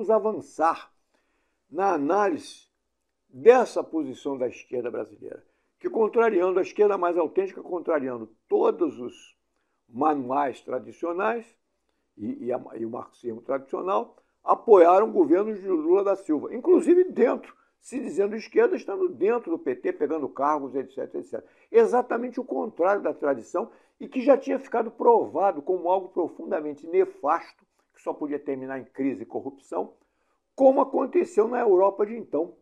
vamos avançar na análise dessa posição da esquerda brasileira, que contrariando a esquerda mais autêntica, contrariando todos os manuais tradicionais e o marxismo tradicional, apoiaram governos de Lula da Silva, inclusive dentro, se dizendo esquerda, estando dentro do PT, pegando cargos, etc, etc. Exatamente o contrário da tradição e que já tinha ficado provado como algo profundamente nefasto, que só podia terminar em crise e corrupção, como aconteceu na Europa de então,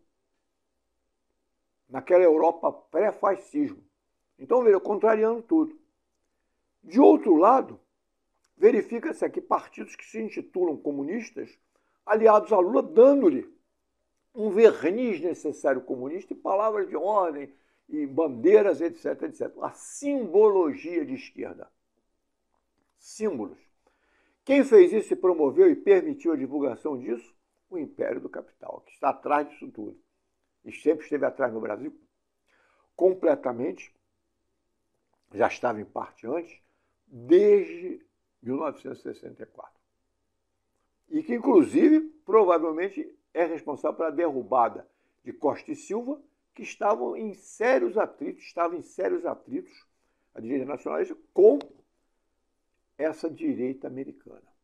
naquela Europa pré-fascismo. Então, veja, contrariando tudo. De outro lado, verifica-se aqui partidos que se intitulam comunistas, aliados a Lula, dando-lhe um verniz necessário comunista e palavras de ordem e bandeiras, etc, etc. A simbologia de esquerda. Símbolos. Quem fez isso e promoveu e permitiu a divulgação disso? O Império do Capital, que está atrás disso tudo. E sempre esteve atrás no Brasil, completamente, já estava em parte antes, desde 1964. E que, inclusive, provavelmente é responsável pela derrubada de Costa e Silva, que estavam em sérios atritos, a direita nacionalista, com essa direita americana.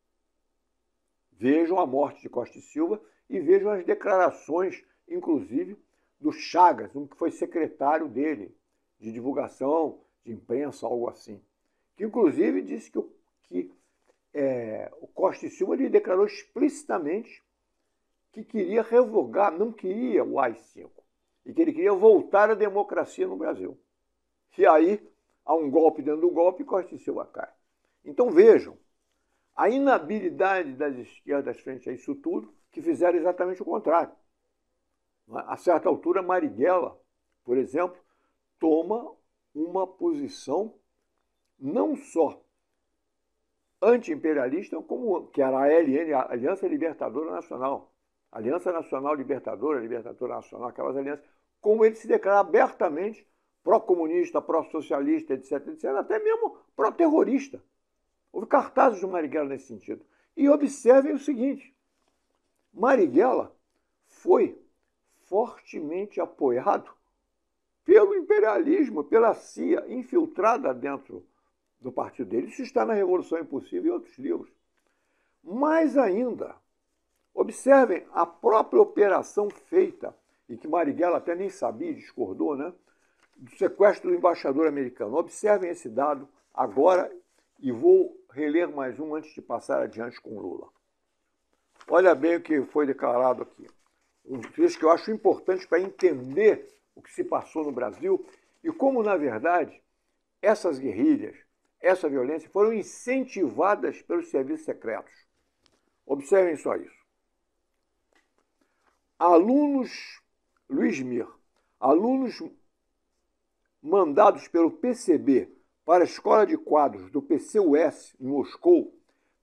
Vejam a morte de Costa e Silva e vejam as declarações, inclusive, do Chagas, um que foi secretário dele, de divulgação, de imprensa, algo assim, que inclusive disse que o Costa e Silva lhe declarou explicitamente que queria revogar, não queria o AI-5, e que ele queria voltar à democracia no Brasil. E aí há um golpe dentro do golpe e Costa e Silva cai. Então vejam, a inabilidade das esquerdas frente a isso tudo, que fizeram exatamente o contrário. A certa altura, Marighella, por exemplo, toma uma posição não só anti-imperialista, como que era a ALN, a Aliança Libertadora Nacional, Aliança Nacional Libertadora, Libertadora Nacional, aquelas alianças, como ele se declara abertamente pró-comunista, pró-socialista, etc, etc, até mesmo pró-terrorista. Houve cartazes do Marighella nesse sentido. E observem o seguinte, Marighella foi fortemente apoiado pelo imperialismo, pela CIA, infiltrada dentro do partido dele. Isso está na Revolução Impossível e outros livros. Mais ainda, observem a própria operação feita, e que Marighella até nem sabia, discordou, né? Do sequestro do embaixador americano. Observem esse dado agora e vou reler mais um antes de passar adiante com Lula. Olha bem o que foi declarado aqui. Um trecho que eu acho importante para entender o que se passou no Brasil e como, na verdade, essas guerrilhas, essa violência foram incentivadas pelos serviços secretos. Observem só isso. Alunos mandados pelo PCB para a Escola de Quadros do PCUS em Moscou,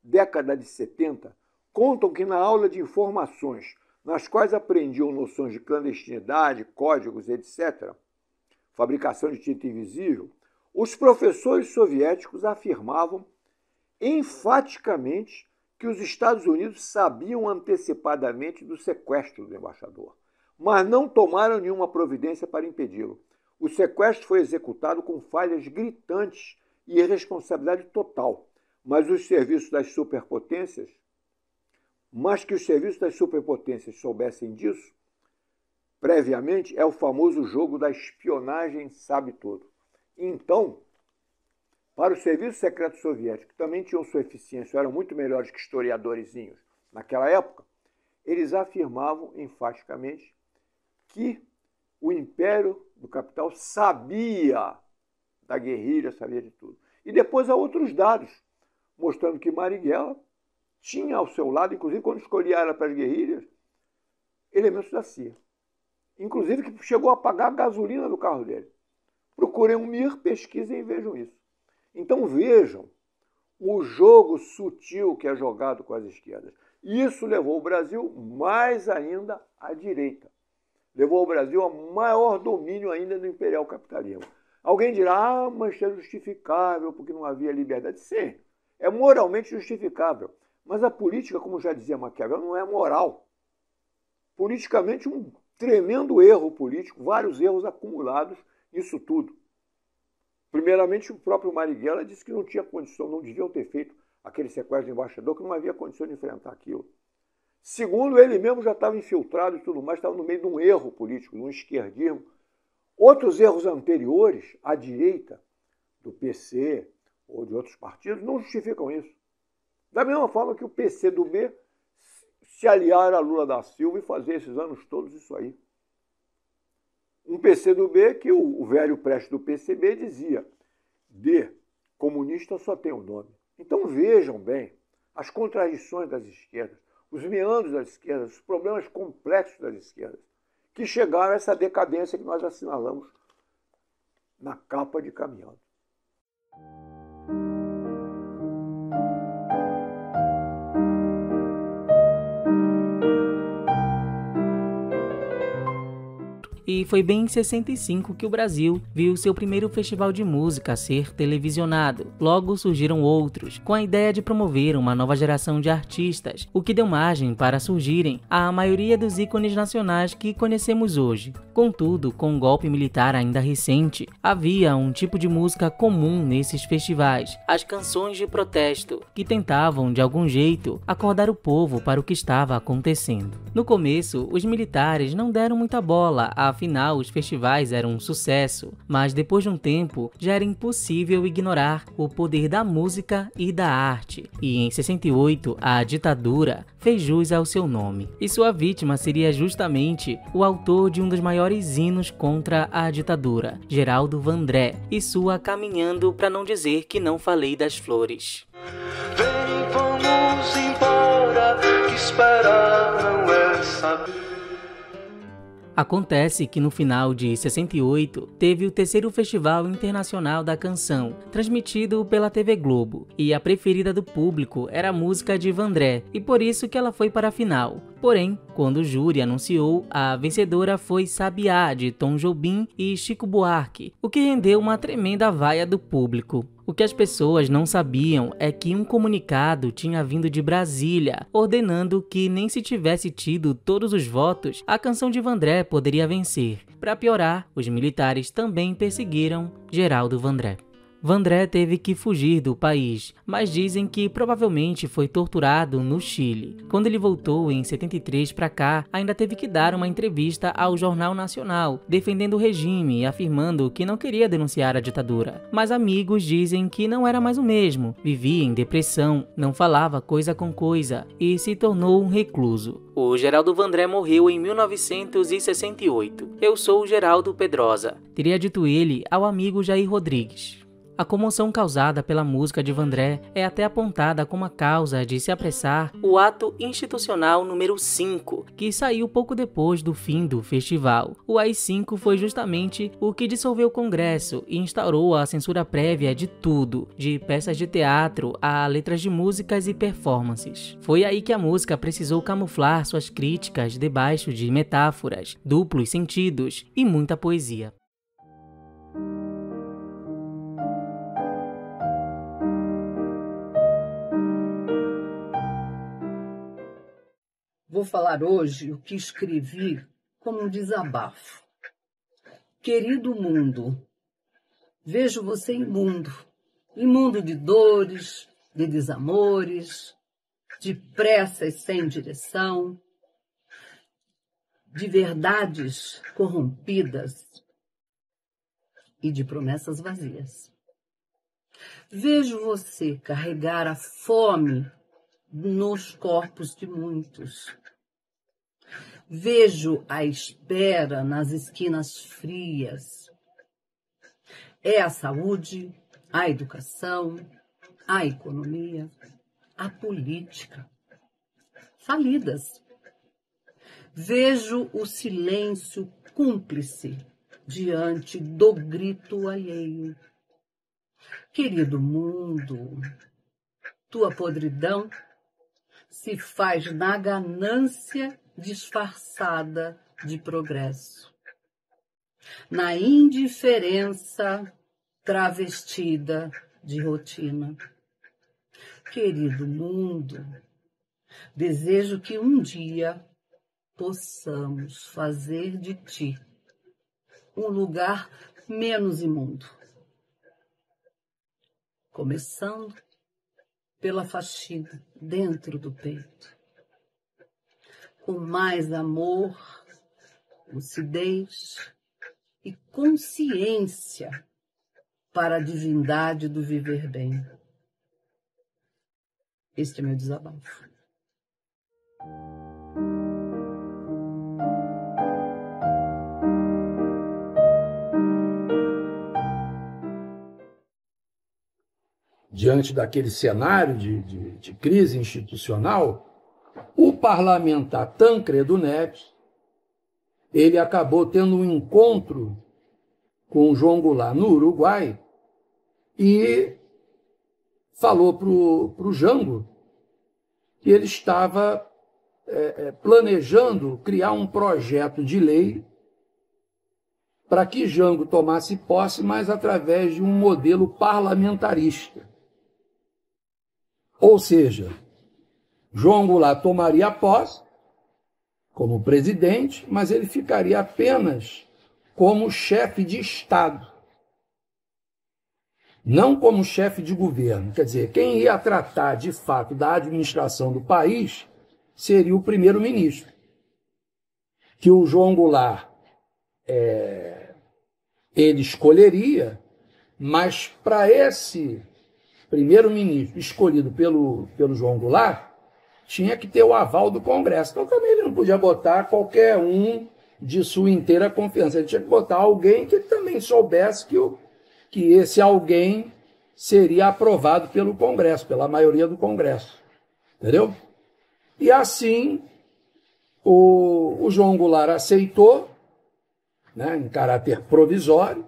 década de 70, contam que na aula de informações, nas quais aprendiam noções de clandestinidade, códigos, etc., fabricação de tinta invisível, os professores soviéticos afirmavam enfaticamente que os Estados Unidos sabiam antecipadamente do sequestro do embaixador, mas não tomaram nenhuma providência para impedi-lo. O sequestro foi executado com falhas gritantes e irresponsabilidade total, mas que os serviços das superpotências soubessem disso, previamente, é o famoso jogo da espionagem sabe tudo. Então, para os serviços secretos soviéticos, que também tinham sua eficiência, eram muito melhores que historiadorzinhos naquela época, eles afirmavam enfaticamente que o Império do Capital sabia da guerrilha, sabia de tudo. E depois há outros dados, mostrando que Marighella tinha ao seu lado, inclusive quando escolhia ela para as guerrilhas, elementos da CIA. Inclusive que chegou a pagar a gasolina do carro dele. Procurem um MIR, pesquisem e vejam isso. Então vejam o jogo sutil que é jogado com as esquerdas. Isso levou o Brasil mais ainda à direita. Levou o Brasil a maior domínio ainda do imperial capitalismo. Alguém dirá, mas é justificável porque não havia liberdade. Sim, é moralmente justificável. Mas a política, como já dizia Maquiavel, não é moral. politicamente um tremendo erro político, vários erros acumulados nisso tudo. Primeiramente, o próprio Marighella disse que não tinha condição, não deviam ter feito aquele sequestro do embaixador, que não havia condição de enfrentar aquilo. Segundo, ele mesmo já estava infiltrado e tudo mais, estava no meio de um erro político, de um esquerdismo. Outros erros anteriores, à direita, do PC ou de outros partidos, não justificam isso. Da mesma forma que o PCdoB se aliar a Lula da Silva e fazer esses anos todos isso aí. Um PCdoB que o velho Prestes do PCB dizia: de comunista só tem o nome. Então vejam bem as contradições das esquerdas, os meandros das esquerdas, os problemas complexos das esquerdas, que chegaram a essa decadência que nós assinalamos na capa de Caminhando. E foi bem em 65 que o Brasil viu seu primeiro festival de música ser televisionado. Logo surgiram outros, com a ideia de promover uma nova geração de artistas, o que deu margem para surgirem a maioria dos ícones nacionais que conhecemos hoje. Contudo, com o golpe militar ainda recente, havia um tipo de música comum nesses festivais, as canções de protesto, que tentavam, de algum jeito, acordar o povo para o que estava acontecendo. No começo, os militares não deram muita bola, afinal os festivais eram um sucesso, mas depois de um tempo já era impossível ignorar o poder da música e da arte, e em 68 a ditadura fez jus ao seu nome. E sua vítima seria justamente o autor de um dos maiores hinos contra a ditadura, Geraldo Vandré, e sua Caminhando pra Não Dizer Que Não Falei das Flores. Vem, vamos embora, que esperar não é saber. Acontece que no final de 68 teve o terceiro Festival Internacional da Canção, transmitido pela TV Globo, e a preferida do público era a música de Vandré, e por isso que ela foi para a final. Porém, quando o júri anunciou, a vencedora foi Sabiá, de Tom Jobim e Chico Buarque, o que rendeu uma tremenda vaia do público. O que as pessoas não sabiam é que um comunicado tinha vindo de Brasília, ordenando que nem se tivesse tido todos os votos, a canção de Vandré poderia vencer. Para piorar, os militares também perseguiram Geraldo Vandré. Vandré teve que fugir do país, mas dizem que provavelmente foi torturado no Chile. Quando ele voltou em 73 para cá, ainda teve que dar uma entrevista ao Jornal Nacional, defendendo o regime e afirmando que não queria denunciar a ditadura. Mas amigos dizem que não era mais o mesmo, vivia em depressão, não falava coisa com coisa e se tornou um recluso. O Geraldo Vandré morreu em 1968. Eu sou o Geraldo Pedrosa, teria dito ele ao amigo Jair Rodrigues. A comoção causada pela música de Vandré é até apontada como a causa de se apressar o ato institucional número 5, que saiu pouco depois do fim do festival. O AI-5 foi justamente o que dissolveu o Congresso e instaurou a censura prévia de tudo, de peças de teatro a letras de músicas e performances. Foi aí que a música precisou camuflar suas críticas debaixo de metáforas, duplos sentidos e muita poesia. Vou falar hoje o que escrevi como um desabafo. Querido mundo, vejo você imundo de dores, de desamores, de pressas sem direção, de verdades corrompidas e de promessas vazias. Vejo você carregar a fome nos corpos de muitos. Vejo a espera nas esquinas frias. É a saúde, a educação, a economia, a política, falidas. Vejo o silêncio cúmplice diante do grito alheio. Querido mundo, tua podridão se faz na ganância disfarçada de progresso, na indiferença travestida de rotina. Querido mundo, desejo que um dia possamos fazer de ti um lugar menos imundo. Começando pela faxina dentro do peito. Com mais amor, lucidez e consciência para a divindade do viver bem. Este é meu desabafo. Diante daquele cenário de crise institucional, o parlamentar Tancredo Neves, ele acabou tendo um encontro com João Goulart no Uruguai e falou para o Jango que ele estava planejando criar um projeto de lei para que Jango tomasse posse, mas através de um modelo parlamentarista. Ou seja, João Goulart tomaria posse como presidente, mas ele ficaria apenas como chefe de Estado, não como chefe de governo. Quer dizer, quem ia tratar de fato da administração do país seria o primeiro-ministro, que o João Goulart ele escolheria, mas para esse primeiro-ministro escolhido pelo João Goulart, tinha que ter o aval do Congresso. Então também ele não podia botar qualquer um de sua inteira confiança. Ele tinha que botar alguém que ele também soubesse que esse alguém seria aprovado pelo Congresso, pela maioria do Congresso. Entendeu? E assim o João Goulart aceitou, né, em caráter provisório.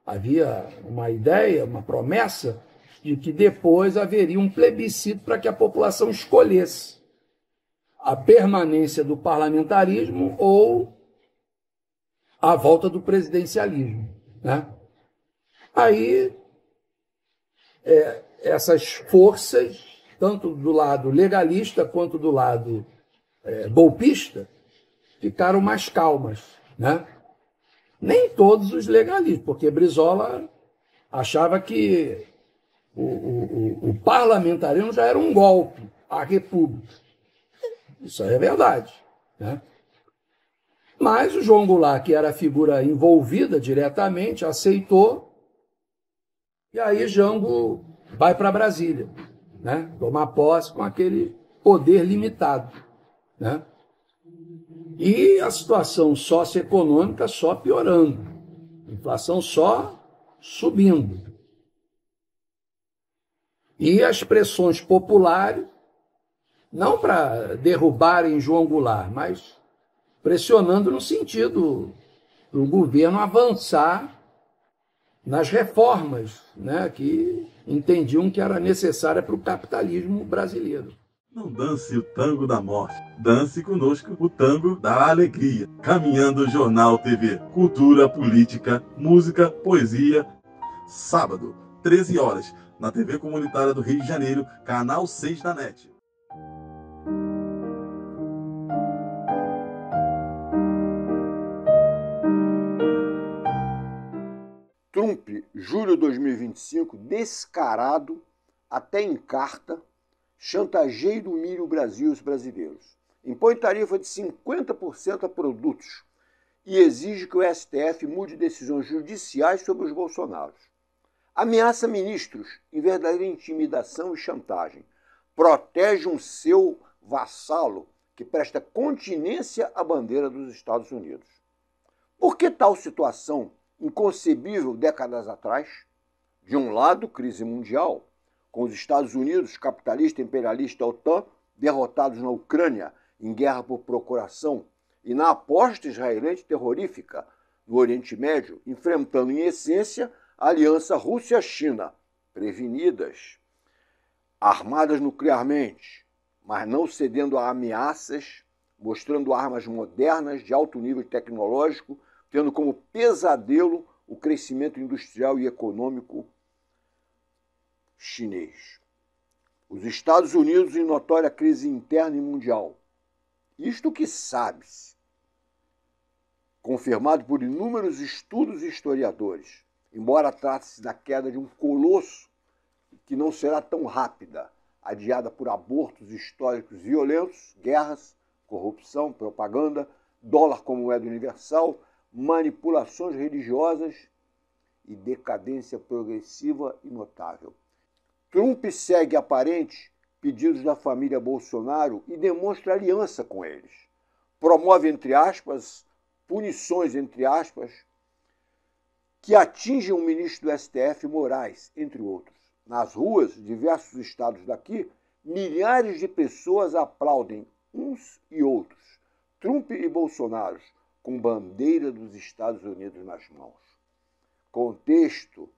Havia uma ideia, uma promessa de que depois haveria um plebiscito para que a população escolhesse a permanência do parlamentarismo ou a volta do presidencialismo, né? Aí, essas forças, tanto do lado legalista quanto do lado golpista, ficaram mais calmas, né? Nem todos os legalistas, porque Brizola achava que o parlamentarismo já era um golpe à República. Isso é verdade, né? Mas o João Goulart, que era a figura envolvida diretamente, aceitou, e aí Jango vai para Brasília, né? Tomar posse com aquele poder limitado, né? E a situação socioeconômica só piorando, a inflação só subindo. E as pressões populares, não para derrubarem João Goulart, mas pressionando no sentido do governo avançar nas reformas, né, que entendiam que era necessária para o capitalismo brasileiro. Não dance o tango da morte, dance conosco o tango da alegria. Caminhando Jornal TV, cultura, política, música, poesia. Sábado, 13 horas, na TV Comunitária do Rio de Janeiro, canal 6 da NET. Trump, julho de 2025, descarado, até em carta, chantageia e humilha o Brasil e os brasileiros. Impõe tarifa de 50% a produtos e exige que o STF mude decisões judiciais sobre os bolsonaros. Ameaça ministros em verdadeira intimidação e chantagem. Protege um seu vassalo que presta continência à bandeira dos Estados Unidos. Por que tal situação inconcebível décadas atrás? De um lado, crise mundial, com os Estados Unidos, capitalista e imperialista OTAN, derrotados na Ucrânia em guerra por procuração e na aposta israelense terrorífica no Oriente Médio, enfrentando em essência a aliança Rússia-China, prevenidas, armadas nuclearmente, mas não cedendo a ameaças, mostrando armas modernas de alto nível tecnológico, tendo como pesadelo o crescimento industrial e econômico chinês. Os Estados Unidos em notória crise interna e mundial. Isto que sabe-se, confirmado por inúmeros estudos e historiadores, embora trate-se da queda de um colosso que não será tão rápida, adiada por abortos históricos violentos, guerras, corrupção, propaganda, dólar como moeda universal, manipulações religiosas e decadência progressiva e notável. Trump segue aparente pedidos da família Bolsonaro e demonstra aliança com eles. Promove, entre aspas, punições, entre aspas, que atingem o ministro do STF, Moraes, entre outros. Nas ruas de diversos estados daqui, milhares de pessoas aplaudem uns e outros, Trump e Bolsonaro, com bandeira dos Estados Unidos nas mãos. Contexto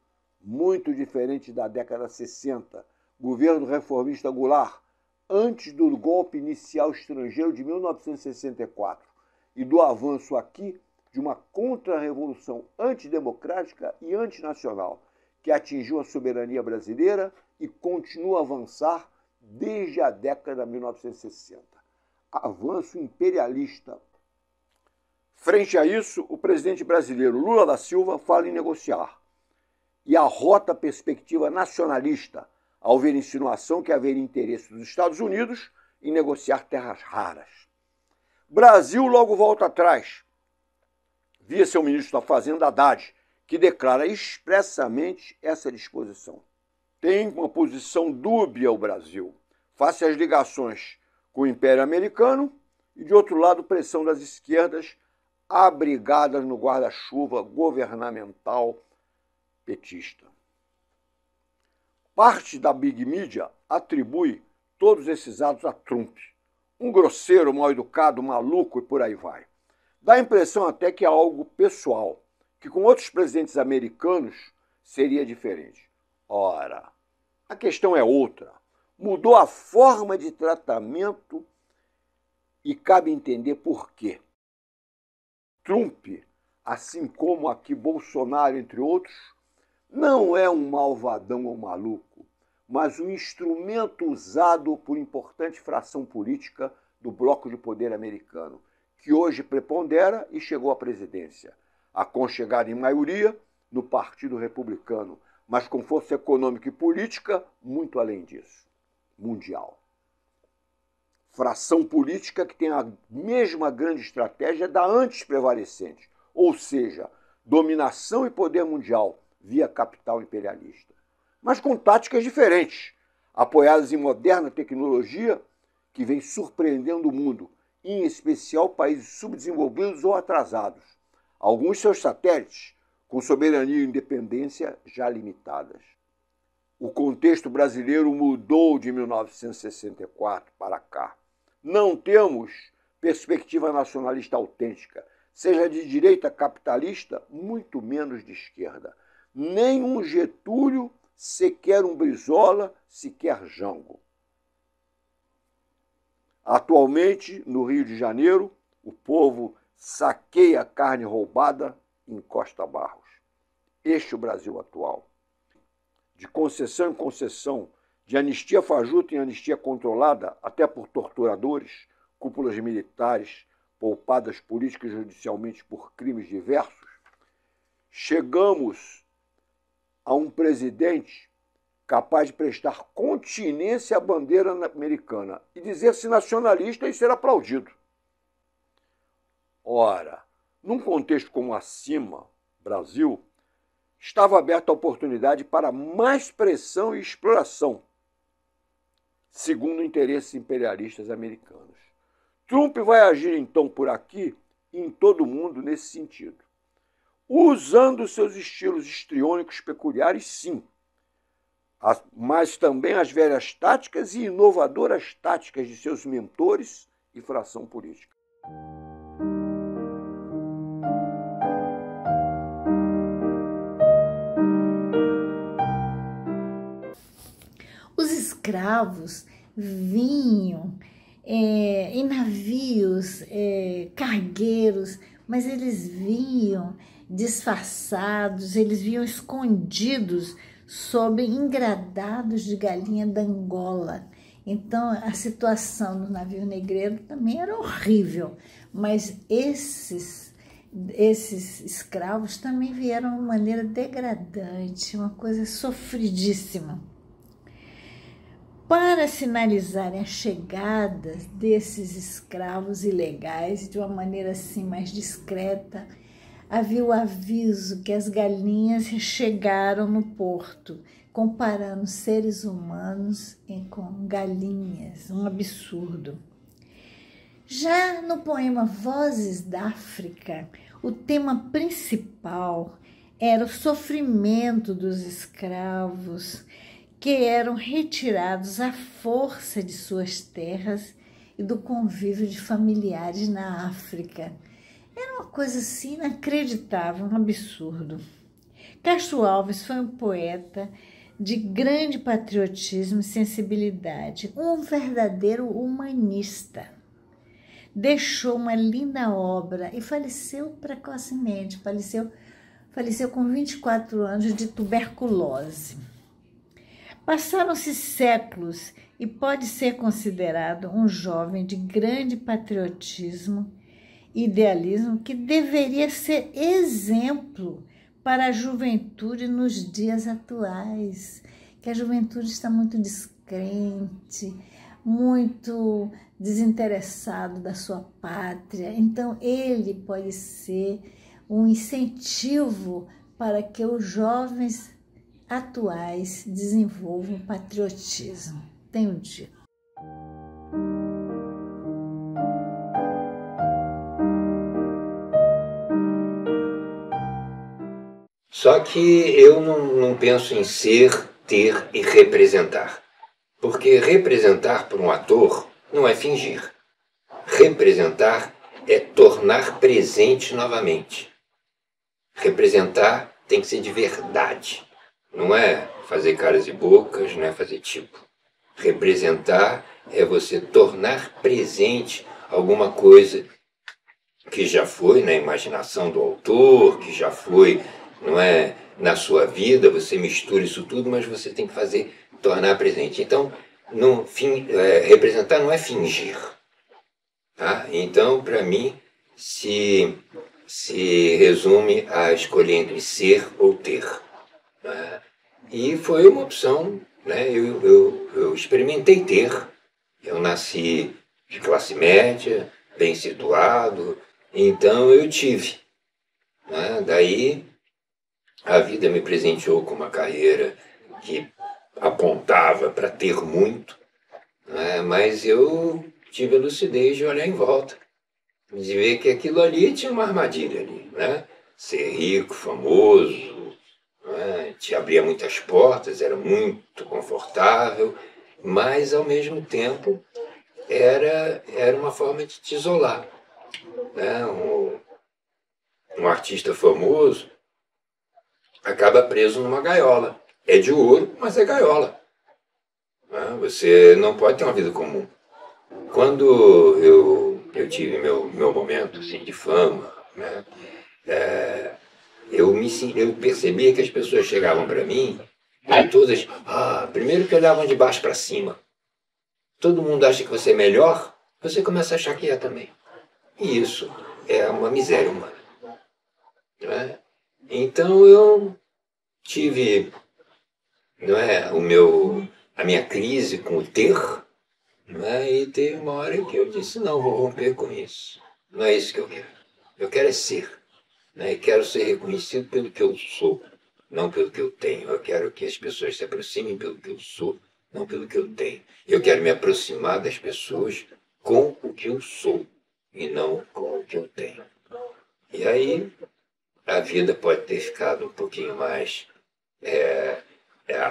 muito diferente da década 60, governo reformista Goulart, antes do golpe inicial estrangeiro de 1964 e do avanço aqui de uma contra-revolução antidemocrática e antinacional, que atingiu a soberania brasileira e continua a avançar desde a década de 1960. Avanço imperialista. Frente a isso, o presidente brasileiro Lula da Silva fala em negociar e arrota a perspectiva nacionalista ao ver insinuação que haveria interesse dos Estados Unidos em negociar terras raras. Brasil logo volta atrás, via seu ministro da Fazenda, Haddad, que declara expressamente essa disposição. Tem uma posição dúbia o Brasil, face às ligações com o Império Americano e, de outro lado, pressão das esquerdas abrigadas no guarda-chuva governamental petista. Parte da Big Media atribui todos esses atos a Trump, um grosseiro, mal-educado, maluco e por aí vai. Dá a impressão até que é algo pessoal, que com outros presidentes americanos seria diferente. Ora, a questão é outra. Mudou a forma de tratamento e cabe entender por quê. Trump, assim como aqui Bolsonaro, entre outros, não é um malvadão ou maluco, mas um instrumento usado por importante fração política do bloco de poder americano, que hoje prepondera e chegou à presidência, aconchegado em maioria no Partido Republicano, mas com força econômica e política muito além disso, mundial. Fração política que tem a mesma grande estratégia da antes prevalecente, ou seja, dominação e poder mundial via capital imperialista, mas com táticas diferentes, apoiadas em moderna tecnologia que vem surpreendendo o mundo, em especial países subdesenvolvidos ou atrasados, alguns seus satélites com soberania e independência já limitadas. O contexto brasileiro mudou de 1964 para cá. Não temos perspectiva nacionalista autêntica, seja de direita capitalista, muito menos de esquerda. Nem um Getúlio, sequer um Brizola, sequer Jango. Atualmente, no Rio de Janeiro, o povo saqueia carne roubada em Costa Barros. Este é o Brasil atual. De concessão em concessão, de anistia fajuta em anistia controlada, até por torturadores, cúpulas militares, poupadas política e judicialmente por crimes diversos, chegamos a um presidente capaz de prestar continência à bandeira americana e dizer-se nacionalista e ser aplaudido. Ora, num contexto como acima, Brasil, estava aberta a oportunidade para mais pressão e exploração, segundo interesses imperialistas americanos. Trump vai agir então por aqui e em todo o mundo nesse sentido, usando seus estilos histriônicos peculiares, sim, mas também as velhas táticas e inovadoras táticas de seus mentores e fração política. Os escravos vinham em navios cargueiros, mas eles vinham disfarçados, eles vinham escondidos sob engradados de galinha da Angola. Então, a situação no navio negreiro também era horrível, mas esses escravos também vieram de maneira degradante, uma coisa sofridíssima. Para sinalizarem a chegada desses escravos ilegais de uma maneira assim mais discreta, havia o aviso que as galinhas chegaram no porto, comparando seres humanos com galinhas, um absurdo. Já no poema Vozes da África, o tema principal era o sofrimento dos escravos que eram retirados à força de suas terras e do convívio de familiares na África. Era uma coisa assim inacreditável, um absurdo. Castro Alves foi um poeta de grande patriotismo e sensibilidade, um verdadeiro humanista. Deixou uma linda obra e faleceu precocemente, faleceu com 24 anos de tuberculose. Passaram-se séculos e pode ser considerado um jovem de grande patriotismo e idealismo que deveria ser exemplo para a juventude nos dias atuais, que a juventude está muito descrente, muito desinteressado da sua pátria. Então, ele pode ser um incentivo para que os jovens atuais desenvolvam patriotismo. Tenho dito. Só que eu não penso em ser, ter e representar. Porque representar para um ator não é fingir. Representar é tornar presente novamente. Representar tem que ser de verdade. Não é fazer caras e bocas, não é fazer tipo. Representar é você tornar presente alguma coisa que já foi na imaginação do autor, que já foi, não é, na sua vida, você mistura isso tudo, mas você tem que fazer, tornar presente. Então, representar não é fingir. Tá? Então, para mim, se resume a escolher entre ser ou ter. E foi uma opção, né? Eu experimentei ter. Eu nasci de classe média, bem situado, então eu tive. Né? Daí a vida me presenteou com uma carreira que apontava para ter muito, né? Mas eu tive a lucidez de olhar em volta, de ver que aquilo ali tinha uma armadilha ali, né? Ser rico, famoso, né? Te abria muitas portas, era muito confortável, mas ao mesmo tempo era uma forma de te isolar. Né? Um artista famoso acaba preso numa gaiola. É de ouro, mas é gaiola. Né? Você não pode ter uma vida comum. Quando eu tive meu momento assim, de fama, né? Eu percebia que as pessoas chegavam para mim e todas, primeiro que olhavam de baixo para cima. Todo mundo acha que você é melhor, você começa a achar que é também. E isso é uma miséria humana. Né? Então eu tive, não é, a minha crise com o ter, não é? E teve uma hora que eu disse, não, vou romper com isso. Não é isso que eu quero. Eu quero é ser. Né? E quero ser reconhecido pelo que eu sou, não pelo que eu tenho. Eu quero que as pessoas se aproximem pelo que eu sou, não pelo que eu tenho. Eu quero me aproximar das pessoas com o que eu sou e não com o que eu tenho. E aí a vida pode ter ficado um pouquinho mais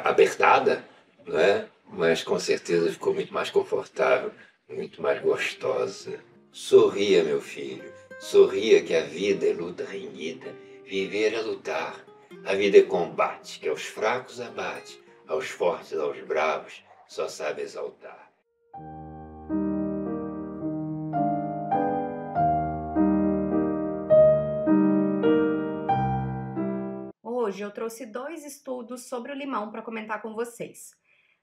apertada, né? Mas com certeza ficou muito mais confortável, muito mais gostosa. Sorria, meu filho, sorria que a vida é luta renhida, viver é lutar. A vida é combate, que aos fracos abate, aos fortes, aos bravos, só sabe exaltar. Hoje eu trouxe 2 estudos sobre o limão para comentar com vocês.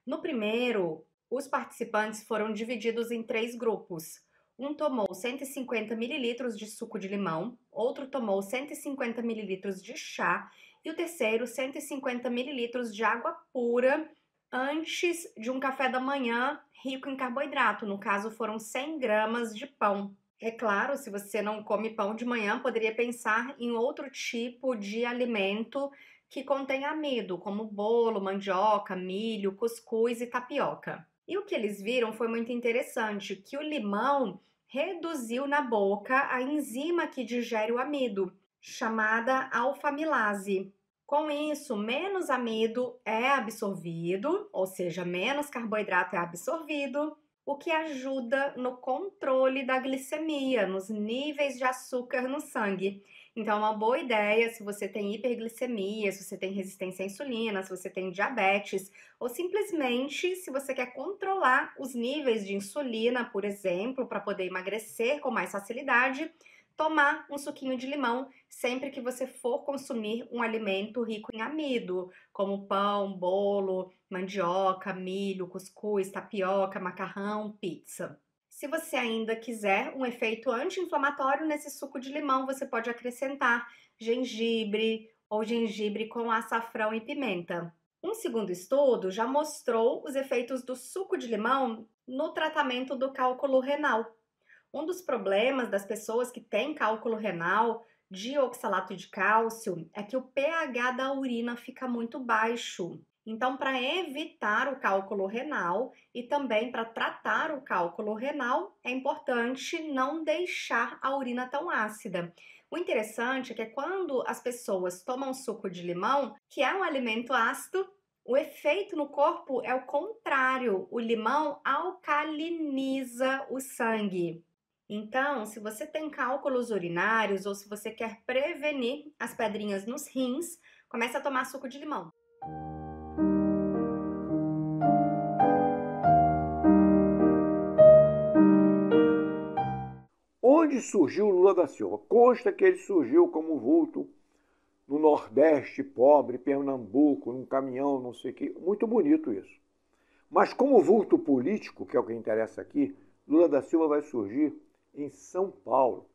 No primeiro, Os participantes foram divididos em 3 grupos. Um tomou 150 ml de suco de limão, outro tomou 150 ml de chá e o terceiro 150 ml de água pura antes de um café da manhã rico em carboidrato. No caso, foram 100 gramas de pão. É claro, se você não come pão de manhã, poderia pensar em outro tipo de alimento que contém amido, como bolo, mandioca, milho, cuscuz e tapioca. E o que eles viram foi muito interessante, que o limão reduziu na boca a enzima que digere o amido, chamada alfa-amilase. Com isso, menos amido é absorvido, ou seja, menos carboidrato é absorvido, o que ajuda no controle da glicemia, nos níveis de açúcar no sangue. Então, é uma boa ideia se você tem hiperglicemia, se você tem resistência à insulina, se você tem diabetes, ou simplesmente se você quer controlar os níveis de insulina, por exemplo, para poder emagrecer com mais facilidade, tomar um suquinho de limão sempre que você for consumir um alimento rico em amido, como pão, bolo, mandioca, milho, cuscuz, tapioca, macarrão, pizza. Se você ainda quiser um efeito anti-inflamatório nesse suco de limão, você pode acrescentar gengibre ou gengibre com açafrão e pimenta. Um segundo estudo já mostrou os efeitos do suco de limão no tratamento do cálculo renal. Um dos problemas das pessoas que têm cálculo renal de oxalato de cálcio é que o pH da urina fica muito baixo. Então, para evitar o cálculo renal e também para tratar o cálculo renal, é importante não deixar a urina tão ácida. O interessante é que quando as pessoas tomam suco de limão, que é um alimento ácido, o efeito no corpo é o contrário. O limão alcaliniza o sangue. Então, se você tem cálculos urinários ou se você quer prevenir as pedrinhas nos rins, comece a tomar suco de limão. Onde surgiu o Lula da Silva? Consta que ele surgiu como vulto no Nordeste pobre, Pernambuco, num caminhão, não sei o quê. Muito bonito isso. Mas como vulto político, que é o que interessa aqui, Lula da Silva vai surgir em São Paulo,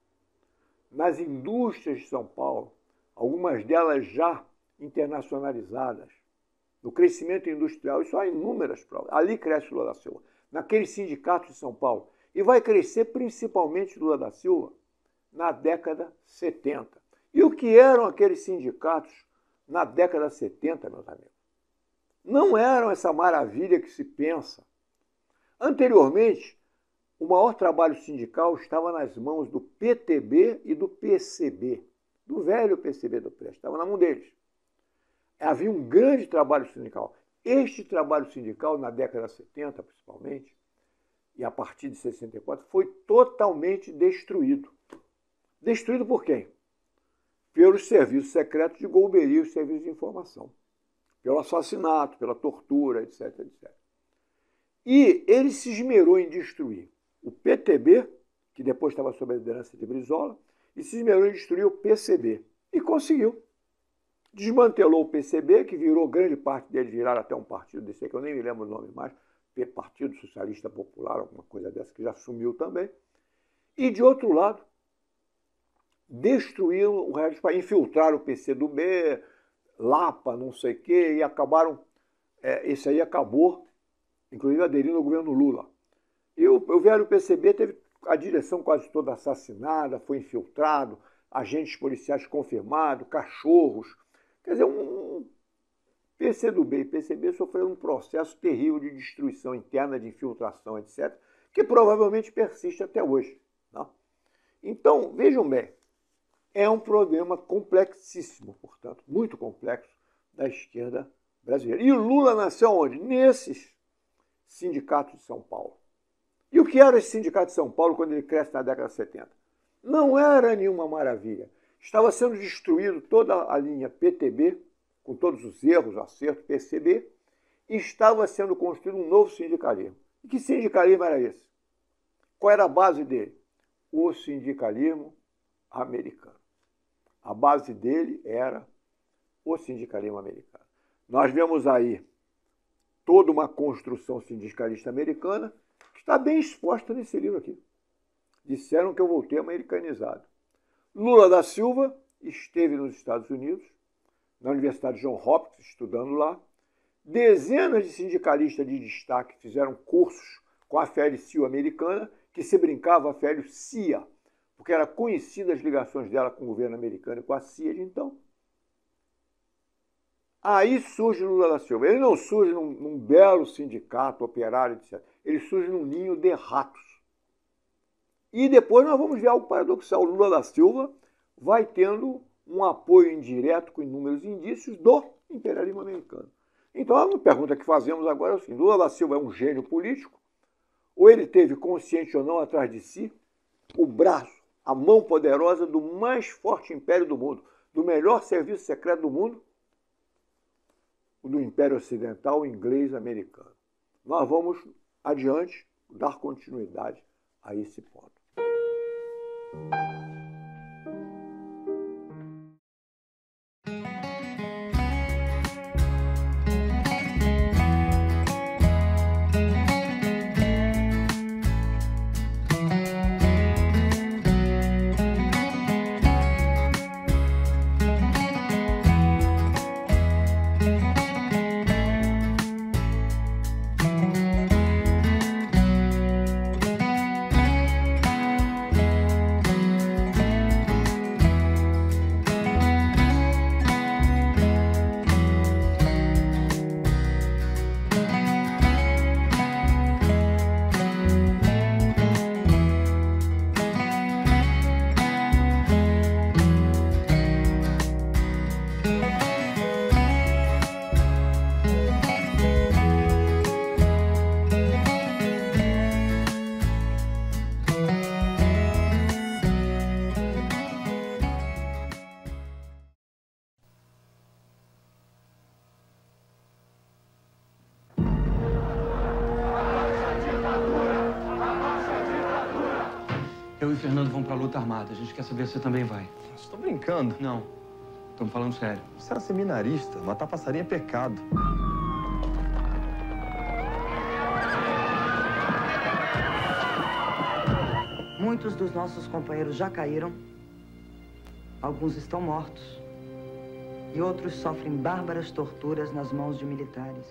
nas indústrias de São Paulo, algumas delas já internacionalizadas, no crescimento industrial, isso há inúmeras provas. Ali cresce Lula da Silva, naqueles sindicatos de São Paulo. E vai crescer principalmente Lula da Silva na década 70. E o que eram aqueles sindicatos na década 70, meus amigos? Não eram essa maravilha que se pensa. Anteriormente, o maior trabalho sindical estava nas mãos do PTB e do PCB, do velho PCB do Prestes, estava na mão deles. Havia um grande trabalho sindical. Este trabalho sindical, na década de 70 principalmente, e a partir de 64, foi totalmente destruído. Destruído por quem? Pelos serviços secretos de golberia e os serviços de informação. Pelo assassinato, pela tortura, etc, etc. E ele se esmerou em destruir o PTB, que depois estava sob a liderança de Brizola, e se esmerou em destruir o PCB. E conseguiu. Desmantelou o PCB, que virou, grande parte deles viraram até um partido desse que eu nem me lembro o nome mais, Partido Socialista Popular, alguma coisa dessa, que já sumiu também. E, de outro lado, destruíram o resto do país, infiltraram o PCdoB, Lapa, não sei o quê, e acabaram... esse aí acabou, inclusive aderindo ao governo Lula. E o velho PCB teve a direção quase toda assassinada, foi infiltrado, agentes policiais confirmados, cachorros. Quer dizer, PCdoB e PCB sofreram um processo terrível de destruição interna, de infiltração, etc., que provavelmente persiste até hoje. Não? Então, vejam bem, é um problema complexíssimo, portanto, muito complexo, da esquerda brasileira. E o Lula nasceu onde? Nesses sindicatos de São Paulo. E o que era esse sindicato de São Paulo quando ele cresce na década de 70? Não era nenhuma maravilha. Estava sendo destruído toda a linha PTB, com todos os erros, acertos, PCB, e estava sendo construído um novo sindicalismo. E que sindicalismo era esse? Qual era a base dele? O sindicalismo americano. A base dele era o sindicalismo americano. Nós vemos aí toda uma construção sindicalista americana que está bem exposta nesse livro aqui. Disseram que eu voltei americanizado. Lula da Silva esteve nos Estados Unidos, na Universidade Johns Hopkins, estudando lá. Dezenas de sindicalistas de destaque fizeram cursos com a FL-CIO americana, que se brincava a FL-CIA, porque era conhecida as ligações dela com o governo americano e com a CIA de então. Aí surge Lula da Silva. Ele não surge num belo sindicato, operário, etc. Ele surge num ninho de ratos. E depois nós vamos ver algo paradoxal. Lula da Silva vai tendo um apoio indireto com inúmeros indícios do imperialismo americano. Então a pergunta que fazemos agora é assim: Lula da Silva é um gênio político? Ou ele teve, consciente ou não, atrás de si, o braço, a mão poderosa do mais forte império do mundo, do melhor serviço secreto do mundo, o do Império Ocidental, inglês, americano? Nós vamos adiante dar continuidade a esse ponto. Eu e o Fernando vamos pra luta armada. A gente quer saber se você também vai. Você tá brincando? Não. Estamos falando sério. Você era seminarista. Matar passarinho é pecado. Muitos dos nossos companheiros já caíram. Alguns estão mortos. E outros sofrem bárbaras torturas nas mãos de militares.